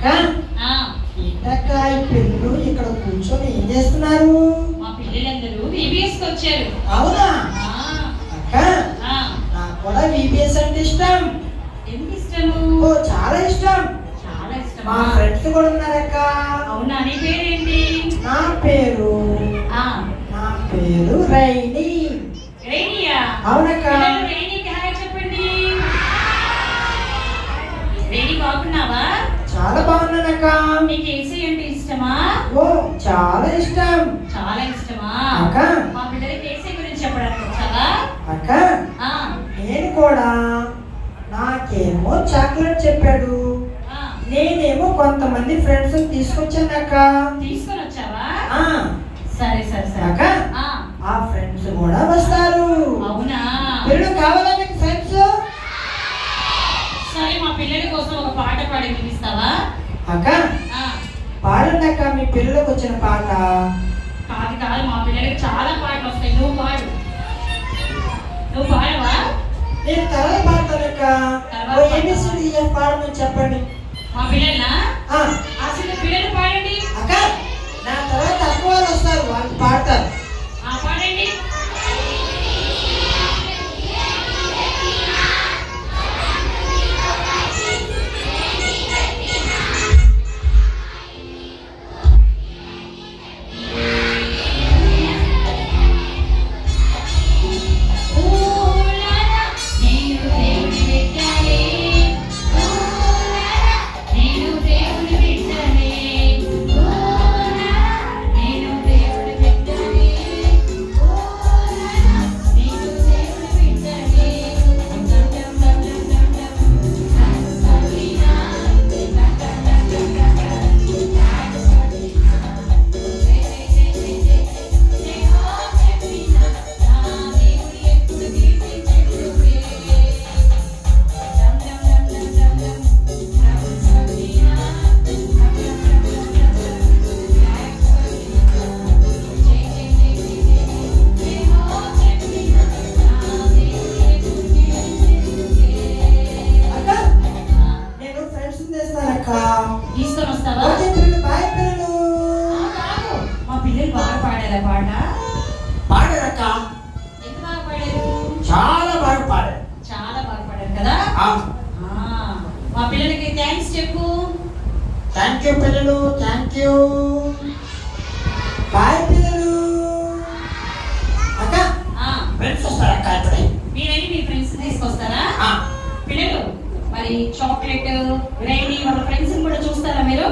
అక్క ఏంటక్క ఈ పిల్లలు ఇక్కడ కూర్చొని ఏం చేస్తున్నారు? మా పిల్లలందరూ VBS కి వచ్చారు. అవునా అక్క? నాకు కూడా VBS అంటే ఇష్టం. ఎందుకు ఇష్టము? ఓ చాలా ఇష్టం. చాలా ఇష్టం. మా ఫ్రెండ్స్ కూడా ఉన్నారక్క. అవునా? నీ పేరేంటి? నా పేరు రైనీ. రైనీయా? అవునక్క. రైనీకి హాయ్ చెప్పండి. రైనీ బాగున్నావా? చాలా బాగున్నానక్క. నీకు ఏసీ అంటే ఇష్టమా? ఓ చాలా ఇష్టం. చాలా ఇష్టమా అక్క? మా పిల్లలకి ఏసీ గురించి చెప్పడానికి వచ్చావా? అక్క నేను కూడా నాకేమో చాక్లెట్ చెప్పాడు, నేనేమో కొంతమంది ఫ్రెండ్స్ తీసుకొచ్చాను అక్క. తీసుకొని వచ్చావా? సరే సరే సరే అక్క. ఆ ఫ్రెండ్స్ కూడా వస్తారు. అవునా? పిల్లలు కావాలా మీకు ఫ్రెండ్స్? సరే మా పిల్లల కోసం ఒక పాట పాడి వినిపిస్తావా? అక్క పాడండి అక్క మీ పిల్లలకు వచ్చిన పాట. కాదు కాదు, మా పిల్లలకి చాలా పాటలు వస్తాయి, నువ్వు పాడు. నువ్వు పాడవా? నేను తర్వాత పాడతాను అక్క. ABCD పాడమని చెప్పండి. మా పిల్లలా? అసలు పిల్లలు పాడండి అక్క. నా తర్వాత తక్కువ వాళ్ళు వస్తారు, వాళ్ళు పాడతారు. పాడండి. తీసుకొని వస్తావా? మా పిల్లలు బాగా పాడారా పాట? పాడారక్క. ఎంత బాగా పాడారు? చాలా బాగా పాడారు. చాలా బాగా పాడారు కదా? మా పిల్లలకి థ్యాంక్స్ చెప్పు. థ్యాంక్ యూ పిల్లలు, థ్యాంక్ యూ. బాయ్ పిల్లలు. అక్క ఫ్రెండ్స్ వస్తారా అక్క? ఇప్పుడే మీరేంటి మీ ఫ్రెండ్స్ తీసుకొస్తారా? పిల్లలు మరి చాక్లెట్ రైనీ వాళ్ళ ఫ్రెండ్స్ కూడా చూస్తారా మీరు?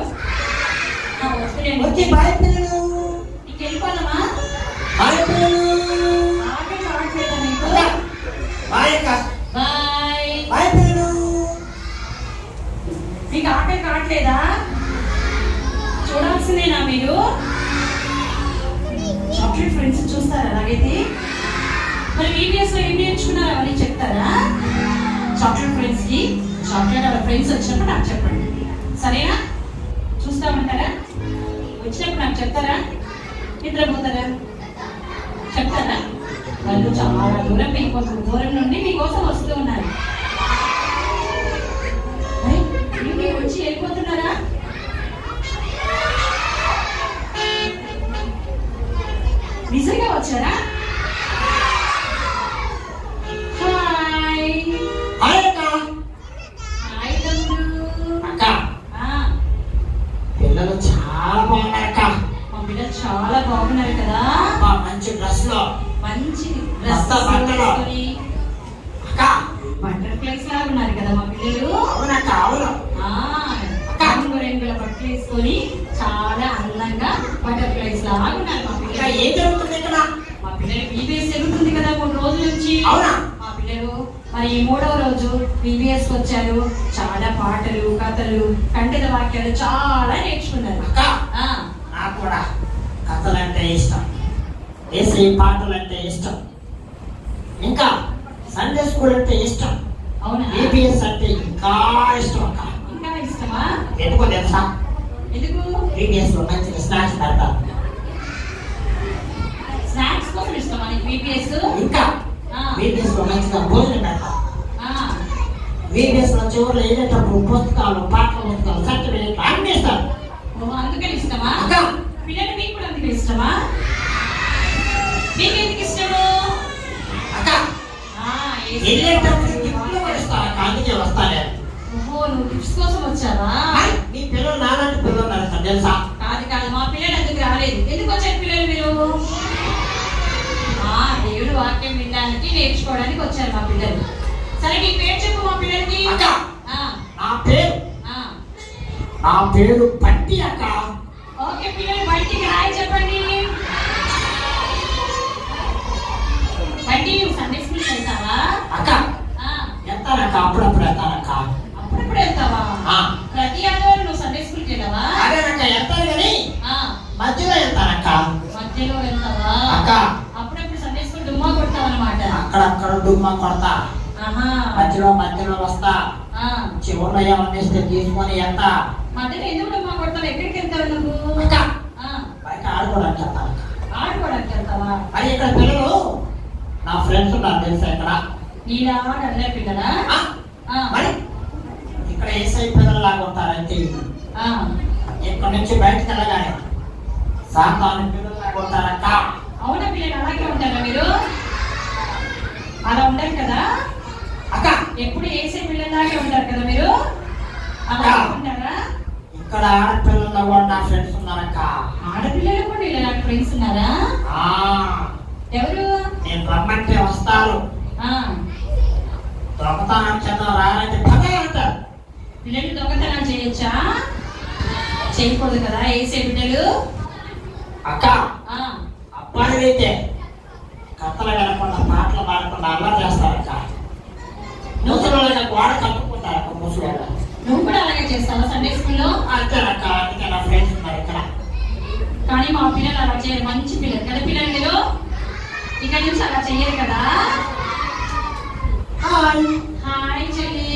ఓకే బాయ్ పిల్లలు. నీకు వెళ్ళిపోదామా? బాయ్ పిల్లలు. ఆకలి కావట్లేదా మీకు? బాయ్ అక్క. బాయ్ బాయ్ పిల్లలు. మీకు ఆకలి కావట్లేదా? చూడాల్సిందేనా మీరు? చాక్లెట్ ఫ్రెండ్స్ చూస్తారా? అలాగైతే మరి VBS లో ఏం నేర్చుకున్నారా అని చెప్తారా? చాక్లెట్ ఫ్రెండ్స్ కి చాక్లెట్ వాళ్ళ ఫ్రెండ్స్ వచ్చినప్పుడు నాకు చెప్పండి, సరేనా? చూస్తామంటారా? వచ్చినప్పుడు నాకు చెప్తారా? నిద్రపోతారా? చెప్తారా? వాళ్ళు చాలా దూరం మీకోసం, దూరం నుండి మీకోసం వస్తూ ఉన్నారు. మీరు వచ్చి వెళ్ళిపోతున్నారా? నిజంగా వచ్చారా? పిల్లలు చాలా బాగున్నారక్క. మా పిల్లలు చాలా బాగున్నారు కదా? మంచి డ్రెస్ లో, మంచి డ్రెస్ వేసుకొని బటర్ఫ్లైస్ లాగా ఉన్నారు కదా మా పిల్లలు? అవునక్క. అవును. రంగురంగుల బట్టలు వేసుకొని చాలా అందంగా బటర్ఫ్లైస్ లాగా ఉన్నారు మా పిల్లలు. ఏం జరుగుతుంది ఇక్కడ? మా పిల్లలు VBS జరుగుతుంది కదా 3 రోజుల నుంచి. అవునా? మా పిల్లలు మరి 3వ రోజు VBS కి వచ్చారు. చాలా పాటలు, కథలు, కంఠిత వాక్యాలు చాలా నేర్చుకున్నారు. నాకు కూడా కథలంటే ఇష్టం, ఏసీ పాటలు అంటే ఇష్టం, ఇంకా సండే స్కూల్ అంటే ఇష్టం. అవునా? VBS అంటే ఇంకా ఇష్టం అక్క. ఇంకా ఇష్టమా? ఎందుకో తెలుసా? ఎందుకు? VBS లో మంచిగా స్నాక్స్ పెడతారు. స్నాక్స్ కోసం ఇష్టమా నీకు VBS? ఇంకా VBS లో మంచిగా భోజనం పెడతారు. VBS లో చివరిలో వెళ్ళేటప్పుడు పుస్తకాలు, పాటల పుస్తకాలు, సర్టిఫికెట్లు అన్ని అందుకని ఇష్టమా? పిల్లలు మీకు కూడా అందుకని ఇష్టమా? మీకు ఎందుకు ఇష్టము? నువ్వు గిఫ్ట్స్ కోసం వచ్చావా? నీ పిల్లలు నాలాంటి పిల్లలు ఉన్నారు తెలుసా? కాదు మా పిల్లలు ఎందుకు రాలేదు. ఎందుకు వచ్చారు పిల్లలు మీరు? దేవుడు వాక్యం వినడానికి నేర్చుకోవడానికి వచ్చారు మా పిల్లలు. సరే నీ పేరు చెప్పు మా పిల్లలకి. నా పేరు బంటి అక్క. ఓకే పిల్లలు బంటికి హాయ్ చెప్పండి. బంటి నువ్వు సండే స్కూల్ వెళ్తావా? అక్క వెళ్తానక్క, అప్పుడప్పుడు వెళ్తానక్క. అప్పుడప్పుడు వెళ్తావా? ప్రతి ఆదివారం నువ్వు సండే స్కూల్కి వెళ్ళావా? అదేనక్క వెళ్తాను కానీ మధ్యలో వెళ్తానక్క. మధ్యలో వెళ్తావా? అక్క అప్పుడప్పుడు సండే స్కూల్ డుమ్మా కొడతావు అన్నమాట. అక్కడక్కడ డుమ్మా కొడతా, మధ్యలో వస్తా, చివరిలో ఏమన్నా తీసుకొని వెళ్తా. మధ్యలో ఎందుకు డుమ్మా కొడతావు? ఎక్కడికి వెళ్తావు నువ్వు? బయట ఆడుకోవడానికి వెళ్తాను. ఆడుకోవడానికి వెళ్తావా? అది ఇక్కడ పిల్లలు నా ఫ్రెండ్స్ ఉన్నారు తెలుసా? ఇక్కడ నీలాగా అల్లే పిల్లలా? మరి ఇక్కడ ఏసై పిల్లల్లాగా ఉంటారంటే ఇక్కడ నుంచి బయటకు వెళ్ళగానే సాతాను పిల్లల్లాగా ఉంటారక్క. అవునా పిల్లలు అలాగే ఉంటారా మీరు? అలా ఉండరు కదా అక్క. ఎప్పుడు ఏసై పిల్లల్లాగే ఉంటారు కదా మీరు? అలా ఉంటారా? ఇక్కడ ఆడపిల్లల్లో కూడా నా ఫ్రెండ్స్ ఉన్నారక్క. ఆడపిల్లలు కూడా ఇలా ఫ్రెండ్స్ ఉన్నారా? ఎవరు? నేను రమ్మంటే వస్తారు, దొంగతనం చేద్దాం రానంటే పదే అంటారు. పిల్లలు దొంగతనం చేయొచ్చా? చేయకూడదు కదా ఏసే బిడ్డలు. అక్క అబ్బాయిలైతే కథలు వినకుండా పాటలు పాడకుండా అలా చేస్తారక్క. ముసలి గోడ కట్టుకుంటారక్క ముసలి. నువ్వు కూడా అలాగే చేస్తావా సండే స్కూల్లో? అంతేనక్క, అందుకే నా ఫ్రెండ్స్ ఉన్నారు ఇక్కడ. కానీ మా పిల్లలు అలా చేయరు, మంచి పిల్లలు కదా పిల్లలు మీరు. ఇక్కడ నుంచి అలా చెయ్యరు కదా. హాయ్ హాయ్ చెల్లి.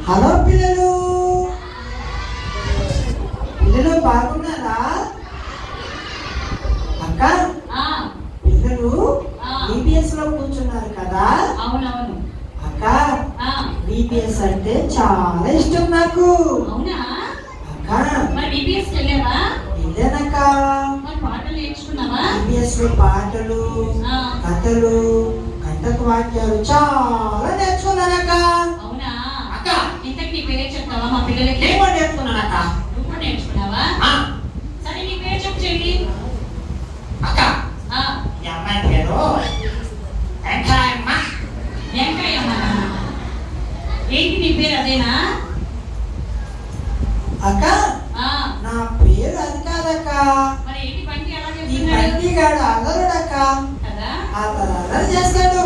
హలో పిల్లలు, పిల్లలు బాగున్నారా? అక్క పిల్లలు బీబీఎస్ లో కూర్చున్నారు కదా? అవునవును అక్క. బీబీఎస్ అంటే చాలా ఇష్టం నాకు. అవునా అక్క? మరి బీబీఎస్ వెళ్ళావా? వెళ్ళానక్క. మరి పాటలు నేర్చుకున్నావా? బీబీఎస్ లో పాటలు, కథలు, కంటక వాక్యాలు చాలా నేర్చుకున్నానక్క. అవునా అక్క? ఇంతకు నీ పేరు చెప్తావా మా పిల్లలకి? నేను నేర్చుకున్నానక్క. నువ్వు కూడా నేర్చుకున్నావా? సరే నీ పేరు చెప్పు చెల్లి. అక్క ఈ అమ్మాయి పేరు వెంకయ్యమ్మ. వెంకయ్యమ్మ. ఏంటి నీ పేరు అదేనా? అక్క నా పేరు అది కాదక్క. మరి ఏంటి బంటి అలా ఈ చెప్తున్నాడు? బంటి గాడు అల్లరుడక్క. కదా అల్లరి చేస్తాడు.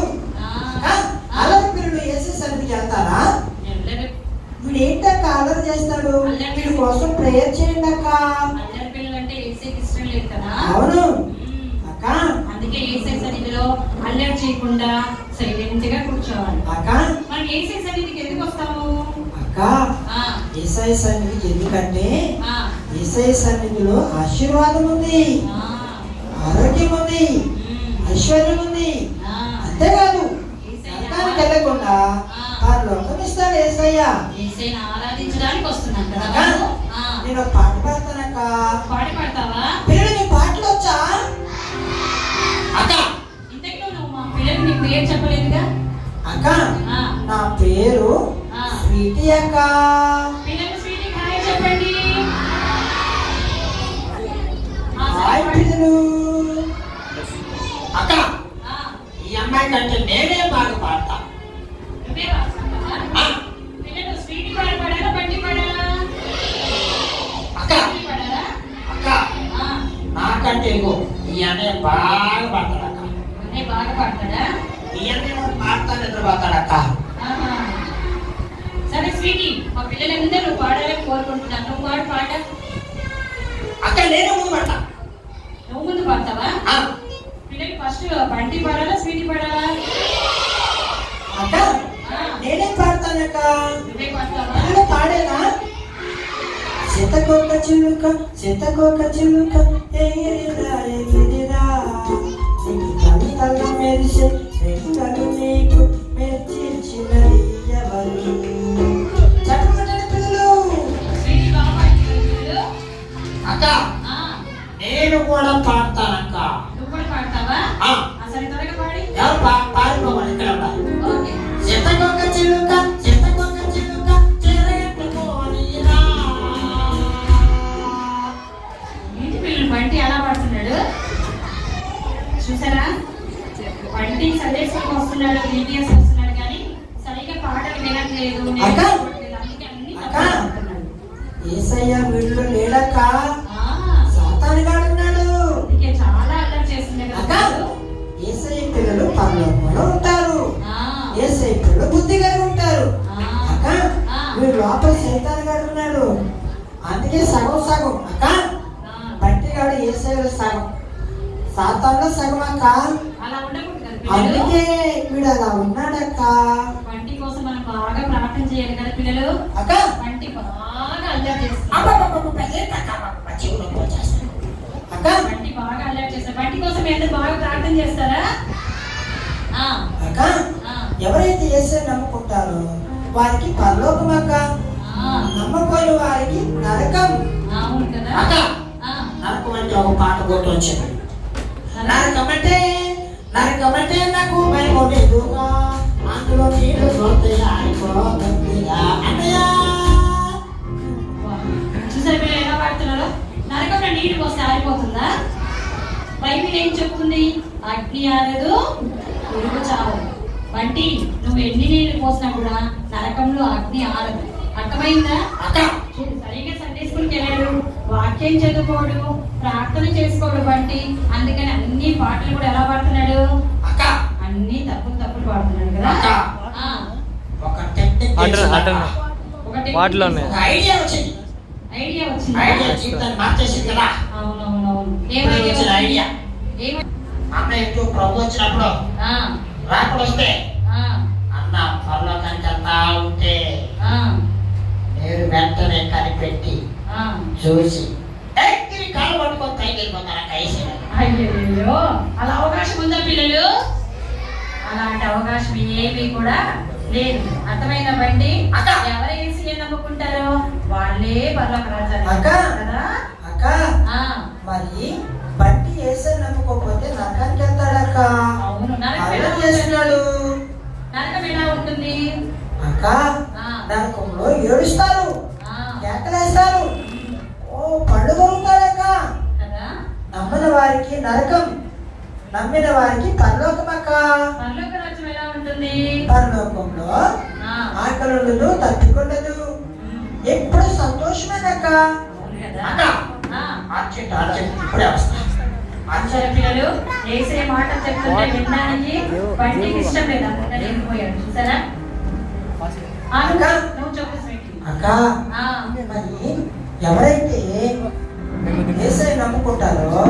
అల్లరి పిల్లలు ఏసే సన్నిధికి వెళ్తారా? వీడు ఏంటక్క అల్లరి చేస్తాడు? వీడి కోసం ప్రేయర్ చేయండి అక్క. అల్లరి పిల్లలు అంటే ఏసైకి ఇష్టం లేదు కదా. అవును అక్క. అందుకే ఏసై సన్నిధిలో అల్లరి చేయకుండా సైలెంట్ గా కూర్చోవాలి అక్క. మనం ఏసై సన్నిధికి ఎందుకు వస్తాము అక్క? యేసయ్య సన్నిధికి ఎందుకంటే యేసయ్య సన్నిధిలో ఆశీర్వాదం ఉంది, ఆరోగ్యం ఉంది, ఐశ్వర్యం ఉంది. అంతేకాదు నరకానికి వెళ్ళకుండా పరలోకం ఇస్తాడు యేసయ్య. యేసయ్యని ఆరాధించడానికి వస్తున్నాం కదా. నేను ఒక పాట పాడతానక్క. పాట పాడతావా? పిల్లలు నీ పాటలు వచ్చా అక్క? ఇంతకు నువ్వు మా పిల్లలు నీ పేరు చెప్పలేదుగా అక్క. నా పేరు స్వీటీ అక్క. పిల్లలు స్వీటీ హాయ్ చెప్పండి. హాయ్ పిల్లలు. అక్క ఈ అమ్మాయి కంటే నేనే బాగా పాడతా. నువ్వే పాడతావా? పిల్లలు స్వీటీ పాడారా బండి పాడారా? అక్క అక్క నాకంటే ఈ అన్నయ్య బాగా పాడతాడు అక్క. అన్నయ్య బాగా పాడతాడా? ఈ అన్నయ్య పాడతాను నిద్రపోతాడక్క. సరే స్వీటీ మా పిల్లలందరూ నువ్వు పాడాలని కోరుకుంటున్నాను. నువ్వు పాడు పాట. అక్క నేనే ముందు పాడతా. నువ్వు ముందు పాడతావా? పిల్లలు ఫస్ట్ బంటి పాడాలా స్వీటీ పాడాలా? అక్క నేనే పాడతానక్క. నువ్వే పాడతావా? పిల్లలు పాడేనా? శతకొక చిలుక శతకొక చిలుక ఎగిరిరా ఎగిరిరా, నీకు కవితల మెరిసే రెక్కలు నీకు మెచ్చినది ఎవరు? చెప్పండి పిల్లలు. స్వీటీ బాగా పాడుతున్నారు పిల్లలు. అక్క కూడా పాడతానక్క. నువ్వు కూడా పాడతావా? సరే త్వరగా పాడి. పాడుకోవాలి ఇక్కడ ఉండాలి. ఓకే. చిత్తకొక చిలుక చిత్తకొక చిలుక చిరగట్టుకోనిరా. ఏంటి పిల్లలు బంటి అలా పాడుతున్నాడు చూసారా? బంటి సండే స్కూల్కి వస్తున్నాడు, బీబీఎస్ వస్తున్నాడు, కానీ సరిగ్గా పాటలు వినట్లేదు, నేర్చుకోవట్లేదు, అందుకే అన్ని తప్పుతున్నాడు. యేసయ్య వీళ్ళు లేడక్క, సాతానుగాడు ఉన్నాడు. అందుకే చాలా అల్లరి చేస్తుంది కదా. యేసయ్య పిల్లలు పరలోకంలో ఉంటారు, యేసయ్య పిల్లలు బుద్ధిగా ఉంటారు. అక్క వీడు లోపల సైతానుగాడు ఉన్నాడు, అందుకే సగం సగం. అక్క బట్టిగాడు యేసయ్యలో సగం, సాతానులో సగం అక్క. అలా ఉండకూడదు కదా, అందుకే వీడు అలా ఉన్నాడక్క. బంటి కోసం మనం బాగా ప్రార్థన చేయాలి కదా పిల్లలు. అక్క బంటి బాగా అల్లరి చేస్తుంది, బంటి బాగా అల్లరి చేస్తారు. బంటి కోసం మీరు బాగా ప్రార్థన చేస్తారా? అక్క ఎవరైతే యేసయ్య నమ్ముకుంటారో వారికి పరలోకం అక్క, నమ్మకోని వారికి నరకం. అవును కదా. అక్క నరకం అంటే ఒక పాట కొట్టు వచ్చింది. నరకమంటే నాకు భయం లేదుగా, అందులో నీళ్ళు చూసారు పిల్లలు ఎలా పాడుతున్నారో? నరకంలో నీళ్ళు పోస్తే ఆరిపోతుందా? బైబిల్ ఏం చెప్తుంది? అగ్ని ఆరదు, పురుగు చావదు. బంటి నువ్వు ఎన్ని నీళ్లు పోసినా కూడా నరకంలో అగ్ని ఆరదు. అర్థమైందా? సరిగ్గా సండే స్కూల్కి వెళ్ళాడు, వాక్యం చదువుకోడు, ప్రార్థన చేసుకోడు బంటి. అందుకని అన్ని పాటలు కూడా ఎలా పాడుతున్నాడు? అన్ని తప్పులు పాడుతున్నాడు కదా. ఐడియా వచ్చింది. అవునవునవును. ఏమైనా ప్రభు వచ్చినప్పుడు రాకులు వస్తే అన్న పరలోకానికి వెళ్తా ఉంటే నేను వెంటనే కనిపెట్టి చూసి కాలు పట్టుకొని పైకి వెళ్ళిపోతాను. అయ్యో అలా అవకాశం ఉందా పిల్లలు? అలాంటి అవకాశం ఏమీ కూడా లేదు. అర్థమైన బండి ఎవరైతే నమ్ముకుంటారో వాళ్ళే పరలోక రాజాలు కదా. అక్క మరి బండి యేసయ్య నమ్ముకోకపోతే నరకానికి వెళ్తాడక్క. అవును, చేస్తున్నాడు. నరకం ఎలా ఉంటుంది అక్క? నరకంలో ఏడుస్తారు, కేకలేస్తారు, పళ్ళు కొరుకుతాడక్క. నమ్మిన వారికి నరకం, నమ్మిన వారికి పరలోకం అక్క. పరలోక రాజ్యం ఎలా ఉంటుంది? పరలోకంలో ఆకలుండదు, తప్పికొండదు, ఎప్పుడు సంతోషమేనక్క. పిల్లలు యేసయ్య మాట చెప్తుంటే వినడానికి బండికి ఇష్టం లేదు, అందుకని వెళ్ళిపోయాడు. చూసారా? నువ్వు చెప్పు అక్క. మరి ఎవరైతే యేసయ్య నమ్ముకుంటారో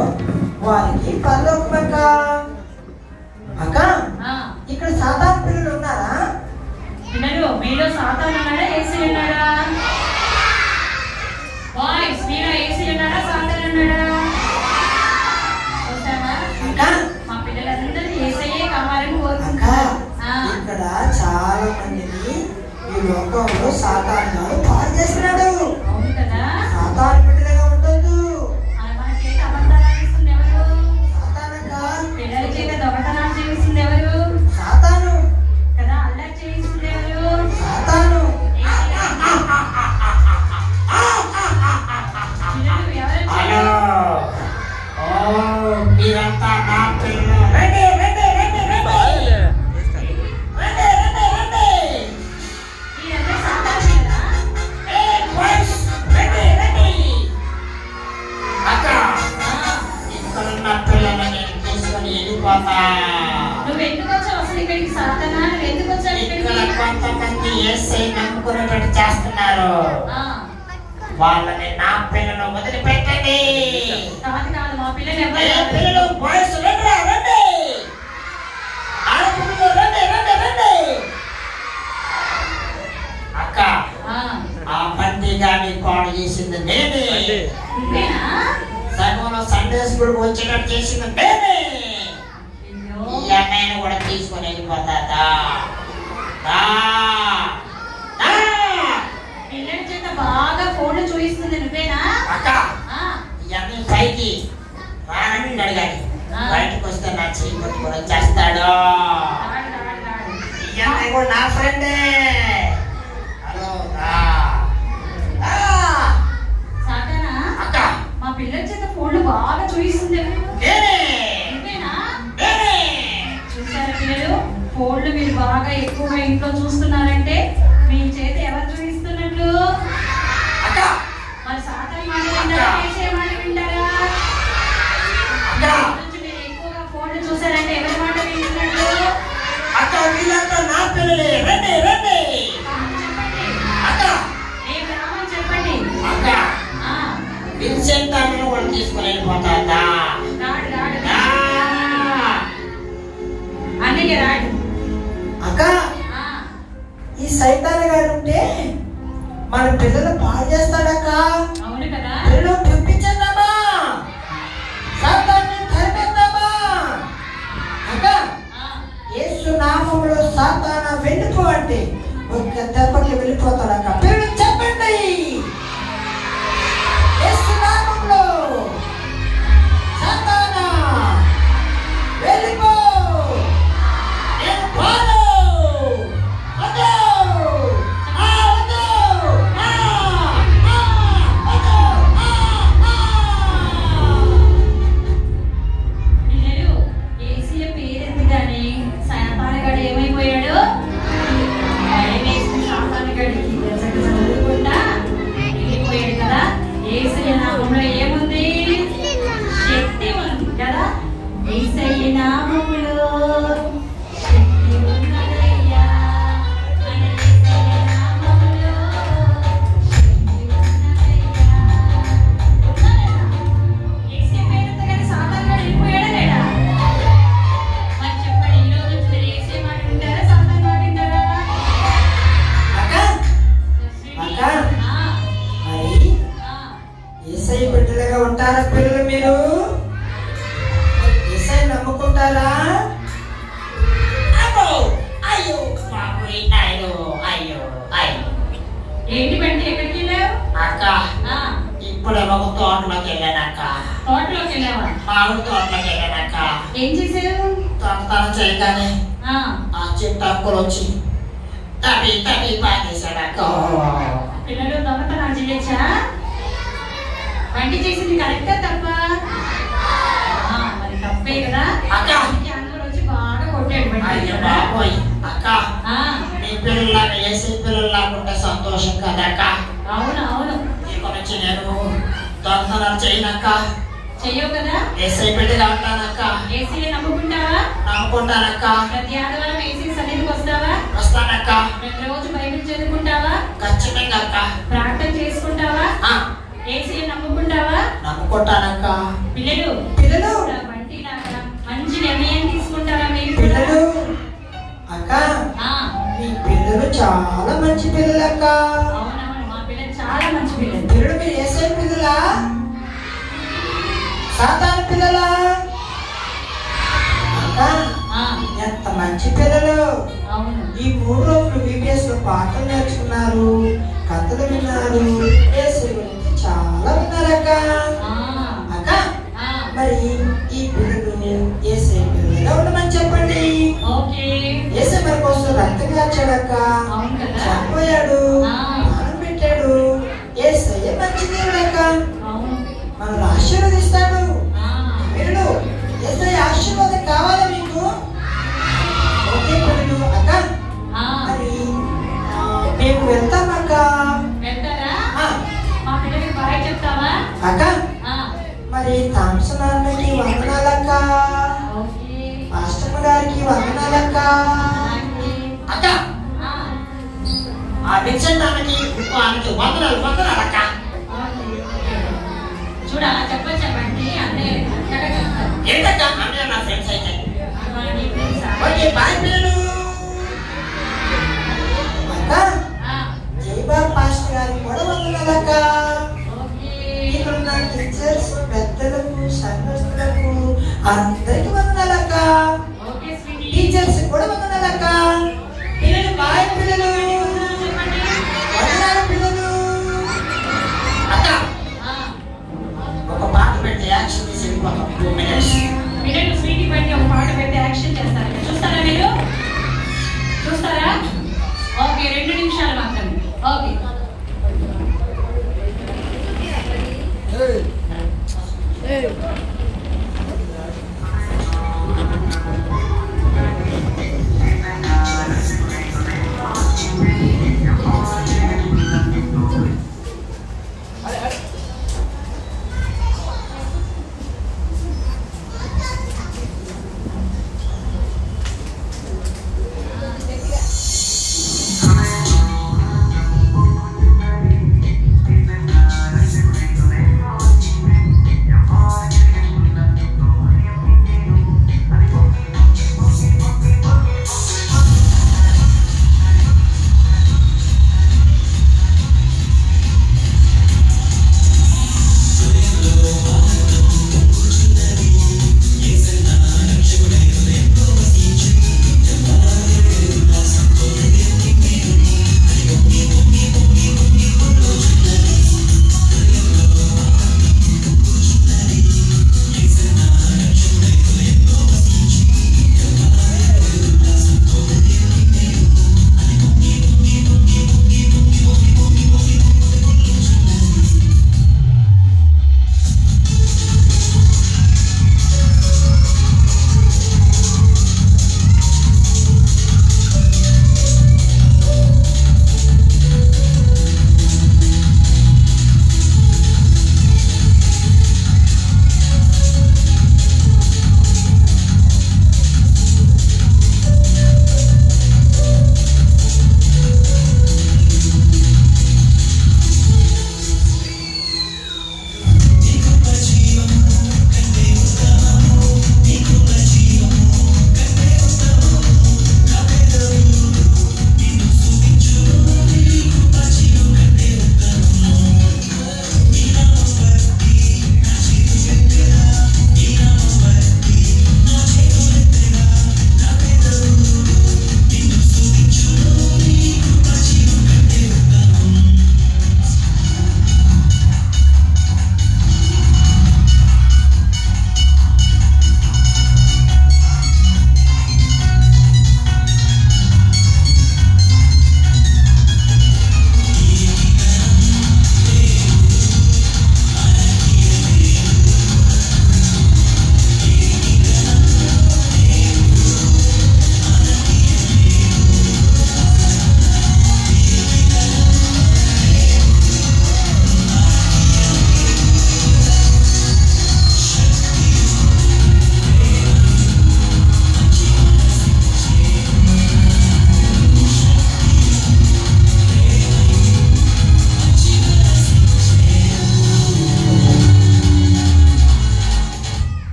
వారికి పరలోకం అక్క. అక్క ఇక్కడ సాతాను పిల్లలు ఉన్నారా? పిల్లలు మీలో సాతాను ఉన్నాడా, యేసయ్య ఉన్నాడా? బాయ్స్ మీలో యేసయ్య ఉన్నాడా, సాతాను ఉన్నాడా? మా పిల్లలందరూ యేసయ్యే కావాలని కోరుకుంటారు. ఇక్కడ చాలా మందిని ఈ లోకంలో సాతాను పాడు చేస్తున్నాడు. అవును కదా. సాతాను బిడ్డలుగా ఉండదు. మన చేత అబద్ధాలు చేస్తుంది ఎవరు? సాతానక్క. పిల్లల చేత దొంగతనాలు చేస్తుంది ఎవరు? సాతాను కదా. అల్లరి చేస్తుంది ఎవరు? సాతాను. పిల్లలు ఎవరు? మీరంతా నా పిల్లలు. నువ్వు ఎందుకు వచ్చావు అసలు ఇక్కడికి? సాతానా నువ్వు ఎందుకు వచ్చావు ఇక్కడికి? కొంతమంది యేసయ్య నమ్ముకునేటట్టు చేస్తున్నారు, వాళ్ళని నా పిల్లలు వదిలిపెట్టండి. కాదు కాదు, మా పిల్లలు పిల్లలు బాయ్స్ రండి, ఆడపిల్లలు రండి. అక్క ఆ పంది గాని పాడు చేసింది నేనే, సగంలో సండే స్కూల్ వచ్చేటట్టు చేసింది నేనే. ఈ అన్నయ్యను కూడా తీసుకొని వెళ్ళిపోతాదా? పిల్లల చేత బాగా ఫోన్లు చూపిస్తుంది నువ్వేనా? అక్క ఇవన్నీ పైకి రా ఉన్నాడు కానీ బయటకు వస్తే నా చెయ్యి పట్టుకొని వచ్చేస్తాడు. ఈ అన్నయ్య కూడా నా ఫ్రెండే. హలో అక్క, మా పిల్లల చేత ఫోన్లు బాగా చూపిస్తుంది. చూసారా పిల్లలు, ఫోన్లు మీరు బాగా ఎక్కువగా ఇంట్లో చూస్తున్నారంటే మీ చేత ఎవరు చూపిస్తున్నట్లు? మరి సాతాను మాట వింటారా, చేసే మాట వింటారా? మీరు ఎక్కువగా ఫోన్లు చూసారంటే ఎవరి మాట వింటున్నట్లు? నా పిల్లలే. రండి రండి చెప్పండి. విన్సెంట్ అన్న వాళ్ళు తీసుకుని వెళ్ళిపోతాడా? అన్నయ్య రాడు. అక్క, ఈ సైతాన్ గారు ఉంటే మన పిల్లలు పాడు చేస్తాడక్క. అవును కదా. పిల్లలు పంపించేద్దామా, సాతాన్ని తరిమేద్దామా? అక్క, యేసు నామములో సాతాన వెళ్ళిపో అంటే ఒక్క దెబ్బకి వెళ్ళిపోతాడక్క. పిల్లలు చెప్పండి, యేసు నామములో సాతాన వెళ్ళిపో. ఉంటారా పిల్లలు? మీరు యేసయ్య నమ్ముకుంటారా? ఏంటి బండి, ఎక్కడికి వెళ్ళావు? అక్క, ఇప్పుడు ఒక తోటలోకి వెళ్ళానక్క. తోటలోకి వెళ్ళావా? మామిడి తోటలోకి వెళ్ళానక్క. ఏం చేసావు? తన చేయగానే ఆ చెట్టు అక్కులు వచ్చి తడి తడి పాకేశాడక్క. పిల్లలు దొంగతనం చేయొచ్చా? బండి చేసింది కరెక్టా తప్ప? మరి తప్పే కదా. అందరూ వచ్చి బాగా కొట్టాడు బండి. బాబోయ్ అక్క, నీ పిల్లలాగా వేసే పిల్లలాగా సంతోషం కదక్క. అవును అవును. ఇక నుంచి నేను దొంగతనం చేయనక్క. చెయ్యవు కదా. ఏసై బిడ్డగా ఉంటానక్క. ఏసీ నమ్ముకుంటావా? నమ్ముకుంటానక్క. ప్రతి ఆదివారం ఏసీ సన్నిధికి వస్తావా? వస్తానక్క. ప్రతిరోజు బైబిల్ చదువుకుంటావా? ఖచ్చితంగా అక్క. ప్రార్థన చేసుకుంటావా? ఏసీ నమ్ముకుంటావా? నమ్ముకుంటానక్క. పిల్లలు పిల్లలు బండి లాగా మంచి నిర్ణయం తీసుకుంటారా మీరు? పిల్లలు అక్క, మీ పిల్లలు చాలా మంచి పిల్లలక్క. అవునవును, మా పిల్లలు చాలా మంచి పిల్లలు. పిల్లలు మీరు యేసయ్య పిల్లలా, సాతాను పిల్లలా? అక్క, ఎంత మంచి పిల్లలు. ఈ 3 రోజులు VBS లో పాటలు నేర్చుకున్నారు, కథలు విన్నారు, యేసయ్య గురించి చాలా విన్నారక్క. అక్క, మరి ఈ పిల్లలు యేసయ్య పిల్లలుగా ఉండమని చెప్పండి. యేసయ్య మన కోసం రక్తం కార్చాడక్క, చనిపోయాడు, ప్రాణం పెట్టాడు. యేసయ్య మంచి దేవుడక్క, మనల్ని ఆశీర్వదిస్తాడు. పిల్లలు, యేసయ్య ఆశీర్వాదం కావాలా మీకు? ఓకే పిల్లలు. అక్క, మరి మేము వెళ్తామక్క. అక్క, మరి థామ్సన్ అన్నకి వందనాలక్క, పాస్టర్ గారికి వందనాలక్క. అక్క, ఆ విన్సెంట్ అన్నకి వందనాలు వందనాలక్క. చూడ చెప్పొచ్చా బండి? ఏంటక్క, అన్నయ్య నా ఫ్రెండ్స్ అయితే. ఓకే బాయ్ పిల్లలు. అక్క, జైబాబ్ పాస్టర్ గారికి కూడా వందనాలక్క. ఇక్కడ ఉన్న టీచర్స్, పెద్దలకు, సంఘస్థులకు అందరికి వందనాలక్క. టీచర్స్ కూడా వందనాలక్క. పిల్లలు బాయ్ పిల్లలు, వందనాలు పిల్లలు. అక్క, ఒక పాట పెట్టి యాక్షన్ తీసి 2 minutes.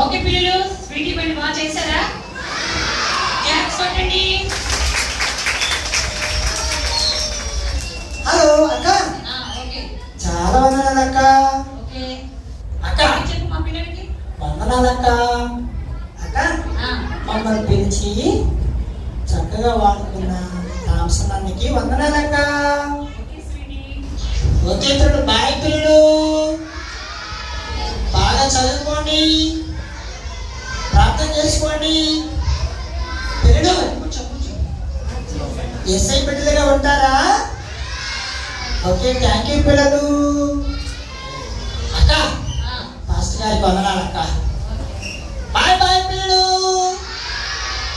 ఓకే పిల్లలు, స్వీటీ బండి బాగా చేశారా? క్లాప్స్ కొట్టండి. హలో అక్క. ఓకే, చాలా వందనాలు అక్క. ఓకే అక్క చెప్పు మా పిల్లలకి. వందనాలు అక్క. అక్క మమ్మల్ని పిలిచి చక్కగా వాడుకున్న థామ్సన్ అన్నకి వందనాలు అక్క. Okay sweety. ఓకే పిల్లలు, బాయ్ పిల్లలు. బాగా చదువుకోండి, ప్రార్థన చేసుకోండి. పిల్లలు కూర్చో కూర్చో. ఎస్ఐ బిడ్డలుగా ఉంటారా? ఓకే, థ్యాంక్ యూ పిల్లలు. అక్క పాస్టర్ గారికి వందనాలు అక్క. బాయ్ బాయ్ పిల్లలు.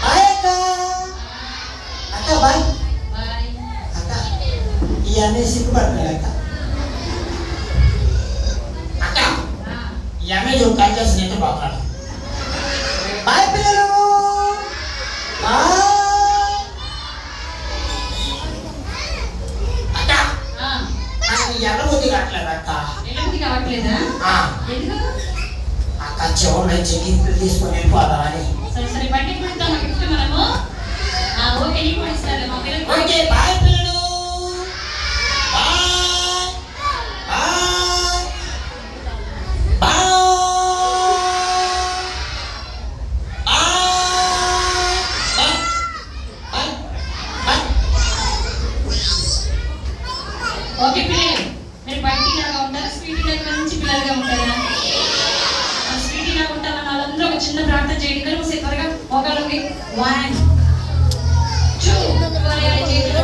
బాయ్ అక్క. అక్క బాయ్. బాయ్. అక్క ఇవన్నీ సిగ్గుపడుతున్నాయి అక్క. అక్క ఇవన్నీ నువ్వు కట్ చేసి నీతో బాగున్నాడు. బాయ్ పిల్లలు. బాయ్. అక్క నాకు ఎర్ర బుద్ధి కావట్లేదు అక్క. ఎలాంటి కావట్లేదా? ఎందుకు? అక్క చివరి నుంచి గిఫ్ట్లు తీసుకొని వెళ్ళిపోదామని. సరే సరే, బయటకు వెళ్తాం గిఫ్ట్ మనము. ఓకే, నీకు కూడా ఇస్తారులే మా పిల్లలకి. ఓకే బాయ్ పిల్లలు. Bye bye bye bye bye. Okay పిల్లలు, మీరు బయటికి లాగా ఉంటారా, స్వీటీ దగ్గర నుంచి పిల్లలుగా ఉంటారా? స్వీటీ లాగా ఉంటామన్న వాళ్ళందరూ ఒక చిన్న ప్రార్థన చేయండి. కనుక త్వరగా ఒకళ్ళకి 1 2 చేతులు